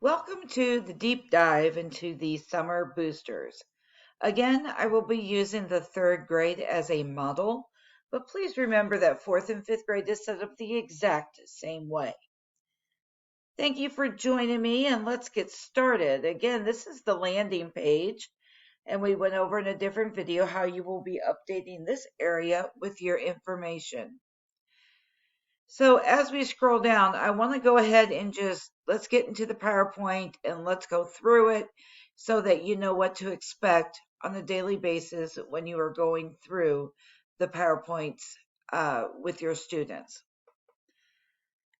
Welcome to the deep dive into the summer boosters. Again, I will be using the third grade as a model, but please remember that fourth and fifth grade is set up the exact same way. Thank you for joining me, and let's get started. Again, this is the landing page, and we went over in a different video how you will be updating this area with your information. So as we scroll down, I want to go ahead and let's get into the PowerPoint and let's go through it so that you know what to expect on a daily basis when you are going through the PowerPoints with your students.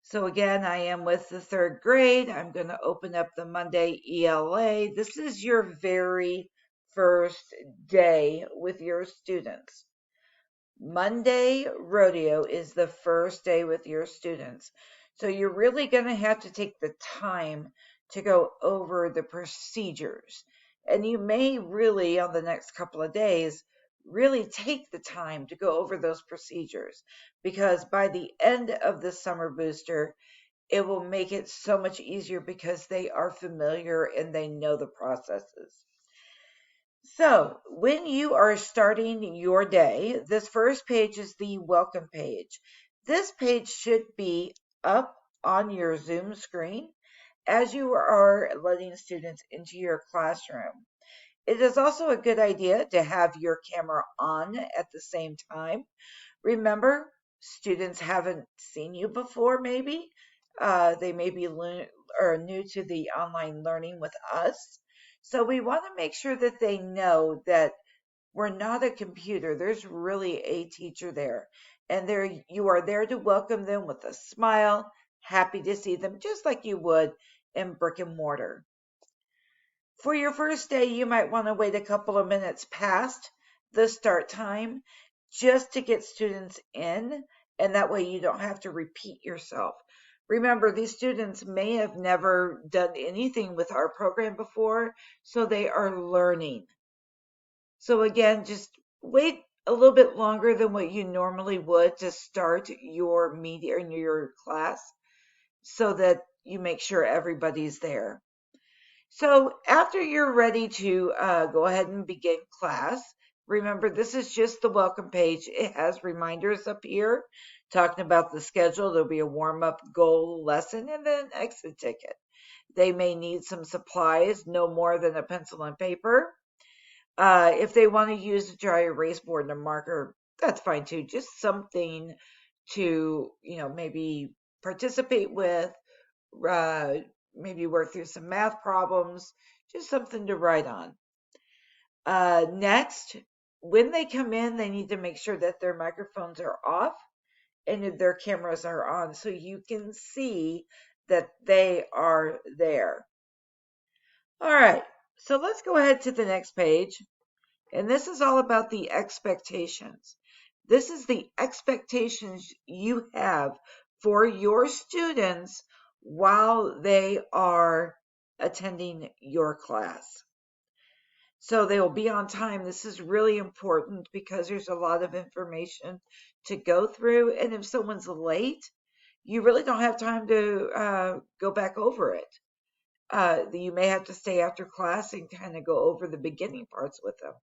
So again, I am with the third grade. I'm going to open up the Monday ELA. This is your very first day with your students. Monday rodeo is the first day with your students. So you're really going to have to take the time to go over the procedures. And you may really, on the next couple of days, really take the time to go over those procedures because by the end of the summer booster, it will make it so much easier because they are familiar and they know the processes. So, when you are starting your day, this first page is the welcome page. This page should be up on your Zoom screen as you are letting students into your classroom. It is also a good idea to have your camera on at the same time. Remember, students haven't seen you before, maybe. They may be new to the online learning with us. So we want to make sure that they know that we're not a computer. There's really a teacher there. And you are there to welcome them with a smile, happy to see them just like you would in brick and mortar. For your first day, you might want to wait a couple of minutes past the start time just to get students in, and that way you don't have to repeat yourself. Remember, these students may have never done anything with our program before, so they are learning. So again, just wait a little bit longer than what you normally would to start your media in your class so that you make sure everybody's there. So after you're ready to go ahead and begin class, remember this is just the welcome page. It has reminders up here talking about the schedule. There'll be a warm-up goal lesson and then exit ticket. They may need some supplies, no more than a pencil and paper. If they want to use a dry erase board and a marker, that's fine too. Just something to, maybe participate with, maybe work through some math problems, just something to write on. Next, when they come in, they need to make sure that their microphones are off and their cameras are on so you can see that they are there. All right, so let's go ahead to the next page. And this is all about the expectations. This is the expectations you have for your students while they are attending your class. So they will be on time. This is really important because there's a lot of information to go through. And if someone's late, you really don't have time to go back over it. You may have to stay after class and kind of go over the beginning parts with them.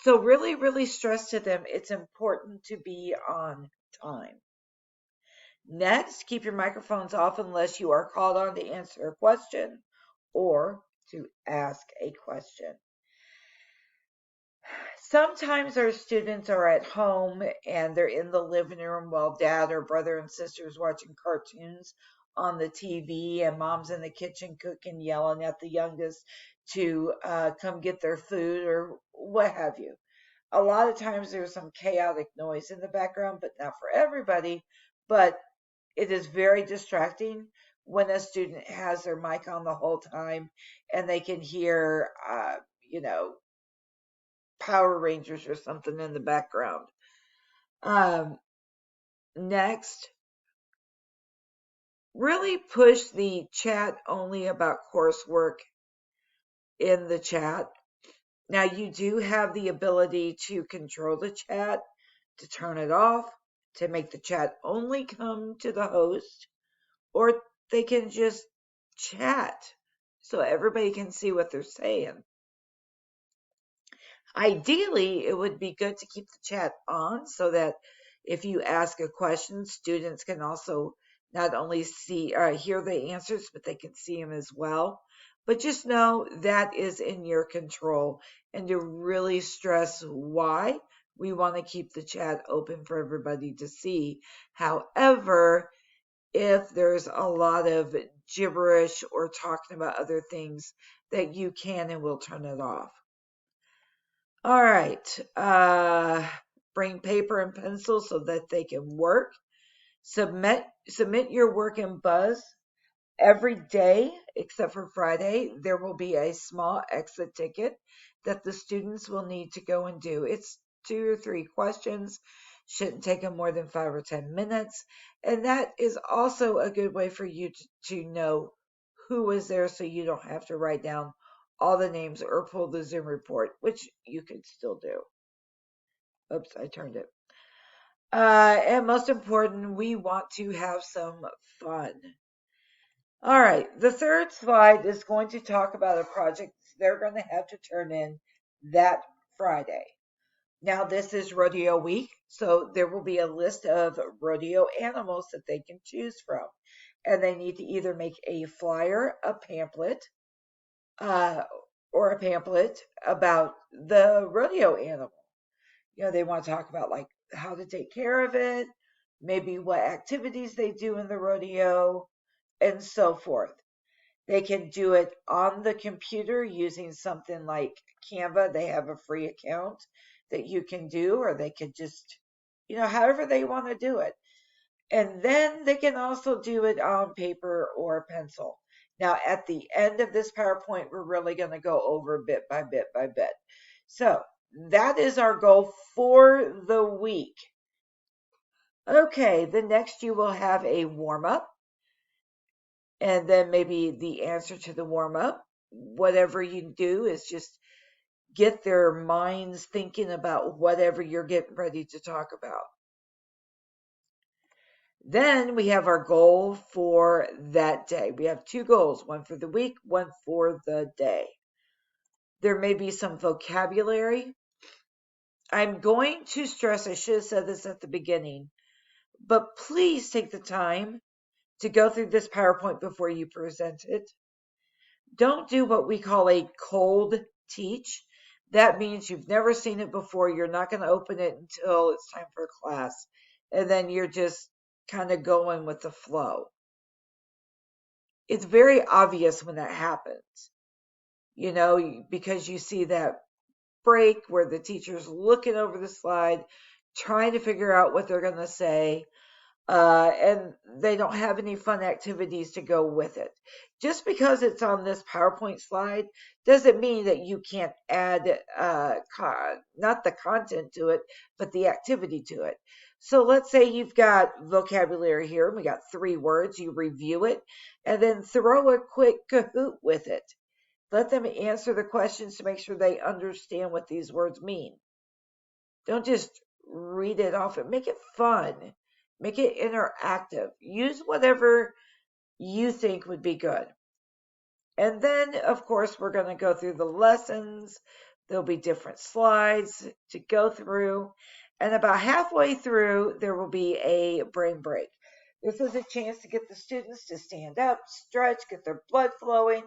So really, really stress to them it's important to be on time. Next, keep your microphones off unless you are called on to answer a question or to ask a question. Sometimes our students are at home and they're in the living room while dad or brother and sister is watching cartoons on the TV and mom's in the kitchen cooking, yelling at the youngest to come get their food or what have you. A lot of times there's some chaotic noise in the background, but not for everybody. But it is very distracting when a student has their mic on the whole time and they can hear, Power Rangers or something in the background. Next, really push the chat only about coursework in the chat. Now, you do have the ability to control the chat, to turn it off, to make the chat only come to the host, or they can just chat so everybody can see what they're saying. Ideally, it would be good to keep the chat on so that if you ask a question, students can also not only see hear the answers, but they can see them as well. But just know that is in your control, and to really stress why we want to keep the chat open for everybody to see. However, if there's a lot of gibberish or talking about other things, that you can and will turn it off. All right. Bring paper and pencil so that they can work. Submit your work in Buzz every day except for Friday. There will be a small exit ticket that the students will need to go and do. It's 2 or 3 questions. Shouldn't take them more than 5 or 10 minutes. And that is also a good way for you to know who was there so you don't have to write down all the names or pull the Zoom report, which you could still do. Oops, I turned it. And most important, we want to have some fun. All right, the third slide is going to talk about a project they're going to have to turn in that Friday. Now, this is rodeo week, so there will be a list of rodeo animals that they can choose from. And they need to either make a flyer, a pamphlet, or a pamphlet about the rodeo animal. They want to talk about like how to take care of it, maybe what activities they do in the rodeo, and so forth. They can do it on the computer using something like Canva. They have a free account that you can do, or they could just, however they want to do it. And then they can also do it on paper or pencil. Now, at the end of this PowerPoint, we're really going to go over bit by bit by bit. So that is our goal for the week. Okay, the next you will have a warm-up, and then maybe the answer to the warm-up. Whatever you do is just get their minds thinking about whatever you're getting ready to talk about. Then we have our goal for that day. We have 2 goals, one for the week, one for the day. There may be some vocabulary. I'm going to stress, I should have said this at the beginning, but please take the time to go through this PowerPoint before you present it. Don't do what we call a cold teach. That means you've never seen it before. You're not going to open it until it's time for class. And then you're just kind of going with the flow. It's very obvious when that happens, because you see that break where the teacher's looking over the slide, trying to figure out what they're going to say, and they don't have any fun activities to go with it. Just because it's on this PowerPoint slide doesn't mean that you can't add not the content to it, but the activity to it. So let's say you've got vocabulary here, and we got 3 words, you review it, and then throw a quick Kahoot with it. Let them answer the questions to make sure they understand what these words mean. Don't just read it off and make it fun. Make it interactive. Use whatever you think would be good. And then, of course, we're going to go through the lessons. There'll be different slides to go through. And about halfway through, there will be a brain break. This is a chance to get the students to stand up, stretch, get their blood flowing.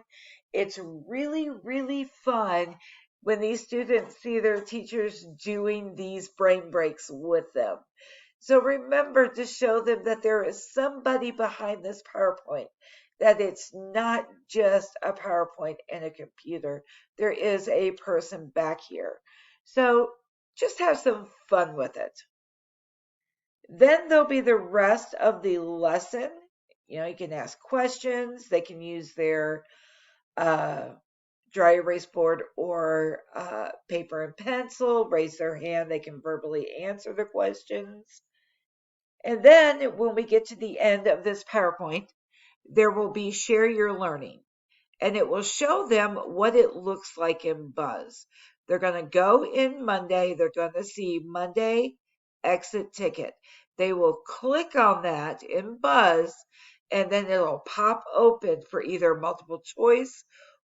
It's really, really fun when these students see their teachers doing these brain breaks with them. So remember to show them that there is somebody behind this PowerPoint, that it's not just a PowerPoint and a computer. There is a person back here. So just have some fun with it. Then there'll be the rest of the lesson. You can ask questions. They can use their dry erase board or paper and pencil, raise their hand. They can verbally answer the questions. And then when we get to the end of this PowerPoint, there will be share your learning, and it will show them what it looks like in Buzz. They're going to go in Monday. They're going to see Monday exit ticket. They will click on that in Buzz, and then it'll pop open for either multiple choice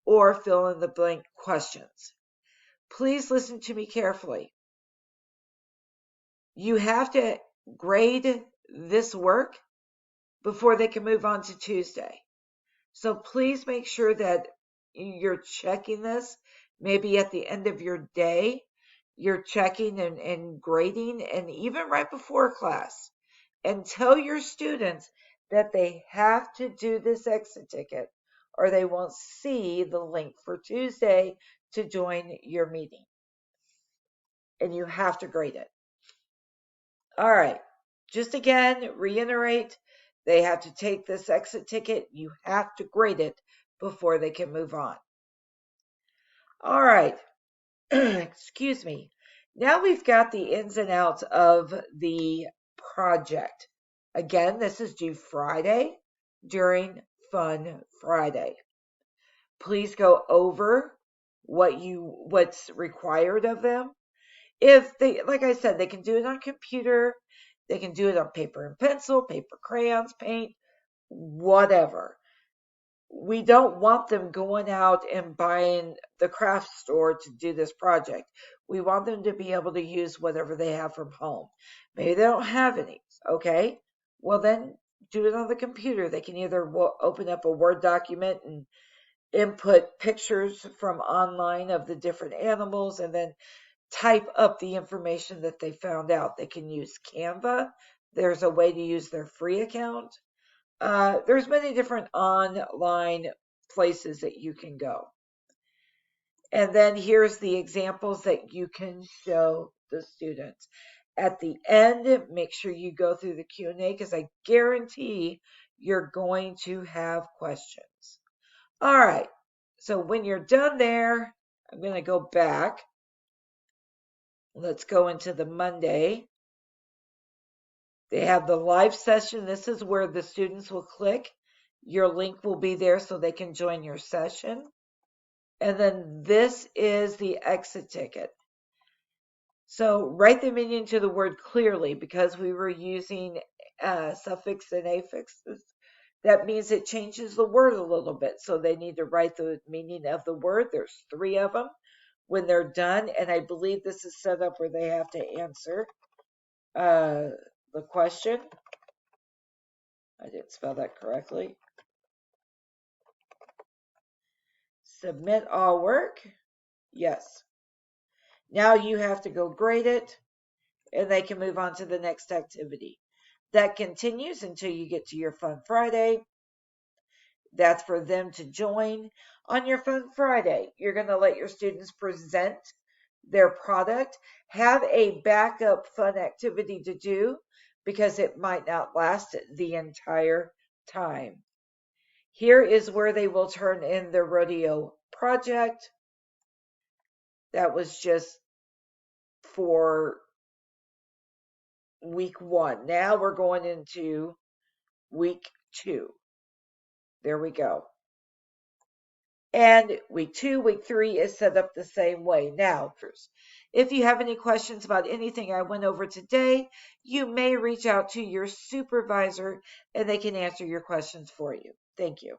or fill in the blank questions. Please listen to me carefully. You have to grade this work before they can move on to Tuesday. So please make sure that you're checking this. Maybe at the end of your day, you're checking and grading, and even right before class. And tell your students that they have to do this exit ticket or they won't see the link for Tuesday to join your meeting. And you have to grade it. All right. Just again, reiterate, they have to take this exit ticket. You have to grade it before they can move on. All right. Excuse me. Now we've got the ins and outs of the project. Again, this is due Friday during Fun Friday. Please go over what's required of them. If they, like I said, they can do it on computer, they can do it on paper and pencil, paper crayons, paint, whatever. We don't want them going out and buying the craft store to do this project. We want them to be able to use whatever they have from home. Maybe they don't have any, okay? Well, then do it on the computer. They can either open up a Word document and input pictures from online of the different animals and then type up the information that they found out. They can use Canva. There's a way to use their free account. There's many different online places that you can go. And then here's the examples that you can show the students. At the end, make sure you go through the Q&A because I guarantee you're going to have questions. All right, so when you're done there, I'm going to go back. Let's go into the Monday. They have the live session. This is where the students will click. Your link will be there so they can join your session. And then this is the exit ticket. So write the meaning to the word clearly because we were using suffix and affixes. That means it changes the word a little bit. So they need to write the meaning of the word. There's 3 of them when they're done. And I believe this is set up where they have to answer the question. I didn't spell that correctly. Submit all work. Yes. Now you have to go grade it and they can move on to the next activity. That continues until you get to your Fun Friday. That's for them to join. On your Fun Friday, you're going to let your students present their product. Have a backup fun activity to do because it might not last the entire time. Here is where they will turn in their rodeo project. That was just for week 1. Now we're going into week 2. There we go. And week 2, week 3 is set up the same way. Now, if you have any questions about anything I went over today, you may reach out to your supervisor and they can answer your questions for you. Thank you.